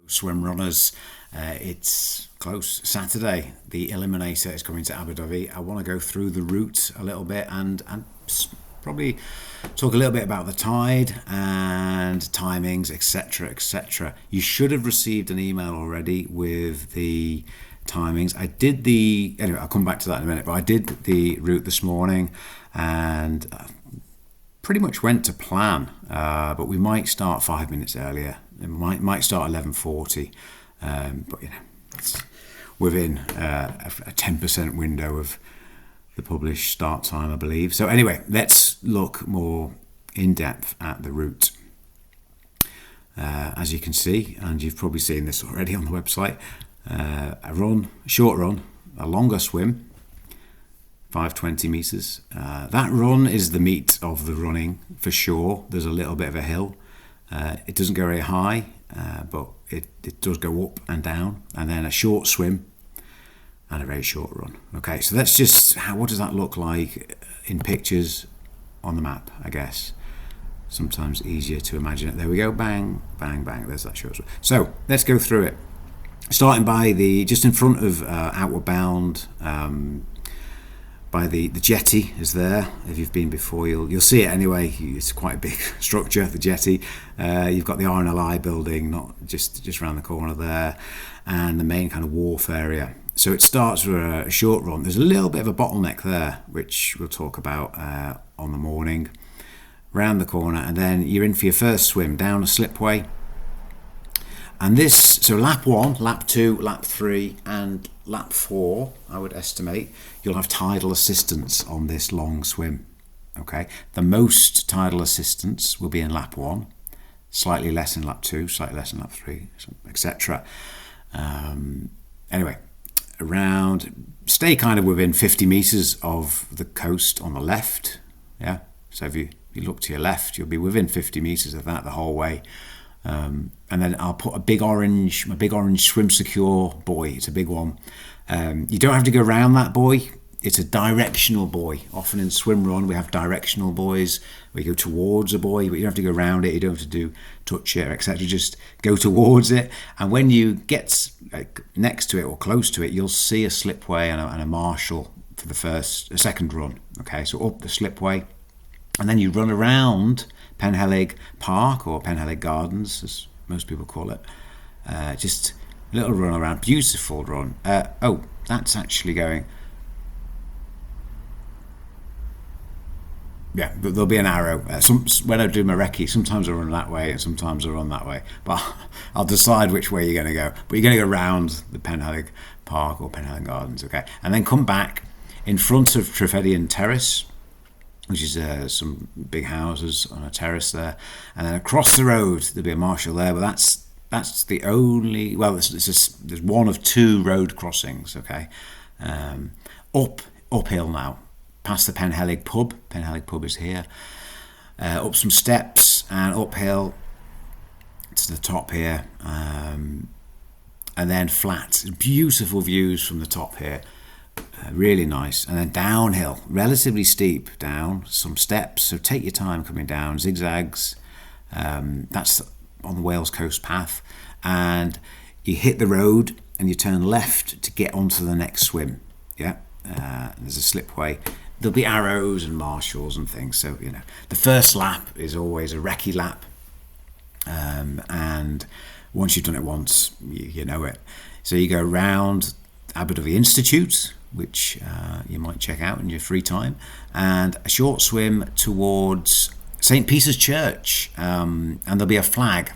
Swim runners, it's close. Saturday, the Eliminator is coming to Aberdyfi. I want to go through the route a little bit and probably talk a little bit about the tide and timings, etc., etc. You should have received an email already with the timings. Anyway, I'll come back to that in a minute, but I did the route this morning and pretty much went to plan, but we might start 5 minutes earlier. It might start 11:40, but it's within a 10% window of the published start time, I believe. So anyway, let's look more in depth at the route. As you can see, and you've probably seen this already on the website, a short run, a longer swim, 520 meters. That run is the meat of the running for sure. There's a little bit of a hill. It doesn't go very high, but it does go up and down, and then a short swim and a very short run. Okay, so that's just what does that look like in pictures on the map, I guess. Sometimes easier to imagine it. There we go, bang, bang, bang. There's that short swim. So let's go through it. Starting by just in front of Outward Bound, by the jetty is there. If you've been before, you'll see it anyway. It's quite a big structure, the jetty. You've got the RNLI building, not just around the corner there, and the main kind of wharf area. So it starts with a short run. There's a little bit of a bottleneck there, which we'll talk about on the morning. Round the corner, and then you're in for your first swim down a slipway. And so lap 1, lap 2, lap 3, and lap 4, I would estimate, you'll have tidal assistance on this long swim. Okay, the most tidal assistance will be in lap 1, slightly less in lap 2, slightly less in lap 3, etc. Anyway, stay kind of within 50 meters of the coast on the left. Yeah, so if you look to your left, you'll be within 50 meters of that the whole way. And then I'll put my big orange Swim Secure buoy. It's a big one. You don't have to go around that buoy. It's a directional buoy. Often in Swimrun we have directional buoys where you go towards a buoy, but you don't have to go around it. You don't have to touch it, etc. Just go towards it. And when you get next to it or close to it, you'll see a slipway and a marshal for the second run. Okay, so up the slipway, and then you run around Penhelig Park, or Penhelig Gardens as most people call it. Just a little run around, beautiful run. That's actually going, yeah, but there'll be an arrow. When I do my recce, sometimes I run that way and sometimes I run that way, but I'll decide which way you're going to go. But you're going to go around the Penhelig Park or Penhelig Gardens, okay, and then come back in front of Trefedian Terrace, which is some big houses on a terrace there, and then across the road there'll be a marshal there, but that's the only, well, there's one of 2 road crossings. Okay, uphill now, past the Penhelig pub. Penhelig pub is here, up some steps and uphill to the top here, and then flat, beautiful views from the top here. Really nice, and then downhill, relatively steep down, some steps, so take your time coming down, zigzags. That's on the Wales Coast Path, and you hit the road and you turn left to get onto the next swim. Yeah, there's a slipway. There'll be arrows and marshals and things, so the first lap is always a recce lap, and once you've done it once, you know it. So you go round Aberdyfi Institute, which you might check out in your free time, and a short swim towards St. Peter's Church, and there'll be a flag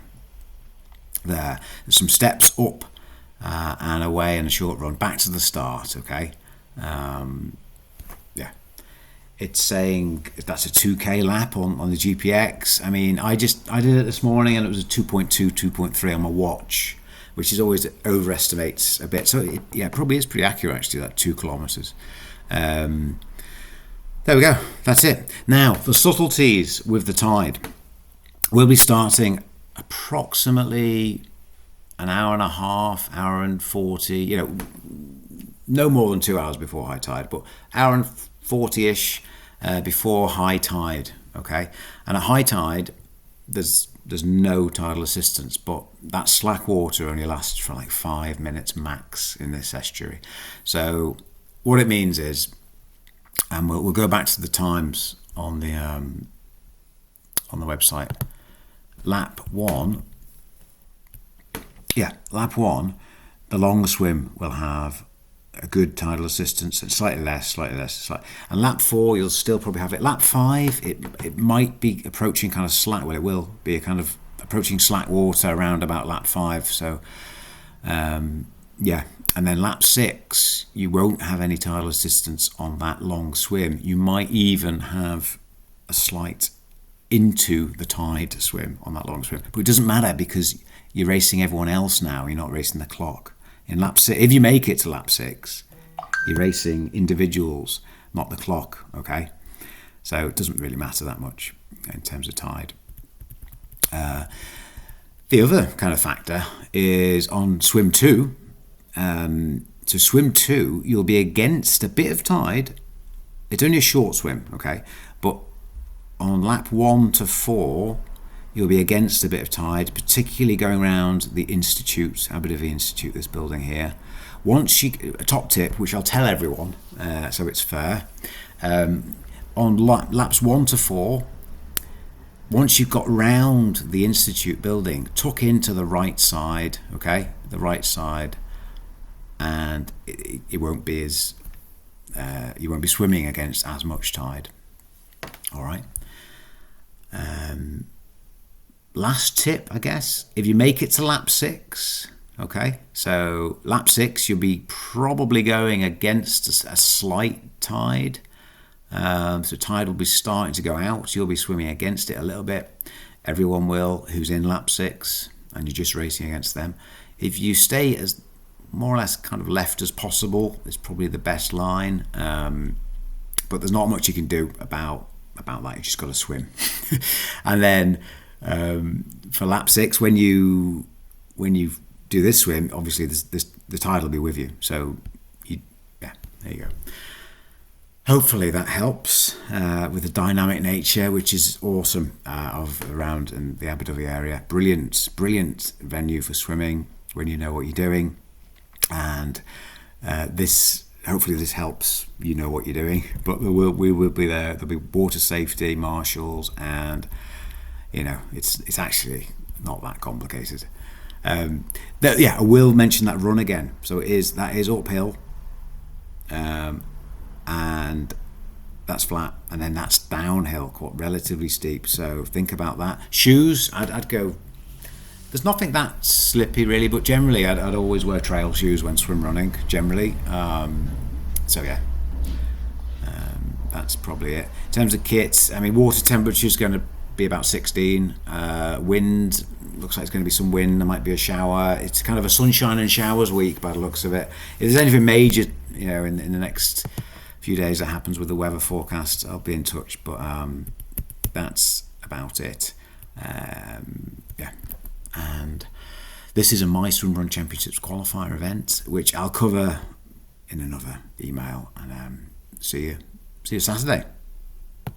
there. There's some steps up and away, and a short run back to the start. Okay, yeah, it's saying that's a 2k lap on the GPX. I mean, I did it this morning and it was a 2.2, 2.3 on my watch, which is always overestimates a bit. So it probably is pretty accurate actually, that 2 kilometers. There we go, that's it. Now, the subtleties with the tide. We'll be starting approximately an hour and a half, hour and 40, no more than 2 hours before high tide, but hour and 40-ish before high tide, okay? And at high tide, there's there's no tidal assistance, but that slack water only lasts for like 5 minutes max in this estuary. So what it means is, and we'll go back to the times on the website. Lap one, the long swim will have a good tidal assistance, and slightly less. And lap 4, you'll still probably have it. Lap 5, it might be approaching kind of slack. Well, it will be a kind of approaching slack water around about lap 5. So, and then lap 6, you won't have any tidal assistance on that long swim. You might even have a slight into the tide swim on that long swim, but it doesn't matter because you're racing everyone else now. You're not racing the clock. In lap 6, if you make it to lap 6, you're racing individuals, not the clock. Okay, so it doesn't really matter that much in terms of tide. The other kind of factor is on swim 2. So swim 2, you'll be against a bit of tide. It's only a short swim, okay, but on lap 1 to 4, you'll be against a bit of tide, particularly going around the Institute, Aberdyfi Institute, this building here. Once you, a top tip, which I'll tell everyone, so it's fair, on laps 1 to 4, once you've got round the Institute building, tuck into the right side, okay, the right side, and it won't be as, you won't be swimming against as much tide. All right. Last tip, I guess, if you make it to lap 6, okay, so lap 6, you'll be probably going against a slight tide. So tide will be starting to go out. You'll be swimming against it a little bit. Everyone will who's in lap 6, and you're just racing against them. If you stay as more or less kind of left as possible, it's probably the best line. But there's not much you can do about that. You just got to swim. And then for lap 6, when you do this swim, obviously the tide will be with you. So there you go. Hopefully that helps with the dynamic nature, which is awesome of around in the Aberdyfi area. Brilliant venue for swimming when you know what you're doing, and hopefully this helps you know what you're doing. But we will be there. There'll be water safety marshals, and it's actually not that complicated. I will mention that run again. So that is uphill. And that's flat, and then that's downhill, quite relatively steep. So think about that. Shoes, I'd go. There's nothing that slippy really, but generally I'd always wear trail shoes when swim running. Generally, that's probably it. In terms of kits, I mean, water temperature is going to be about 16. Wind looks like it's going to be some wind. There might be a shower. It's kind of a sunshine and showers week by the looks of it. If there's anything major, in the next few days that happens with the weather forecast, I'll be in touch, but that's about it. And this is a My Swimrun Championships qualifier event, which I'll cover in another email, and see you Saturday.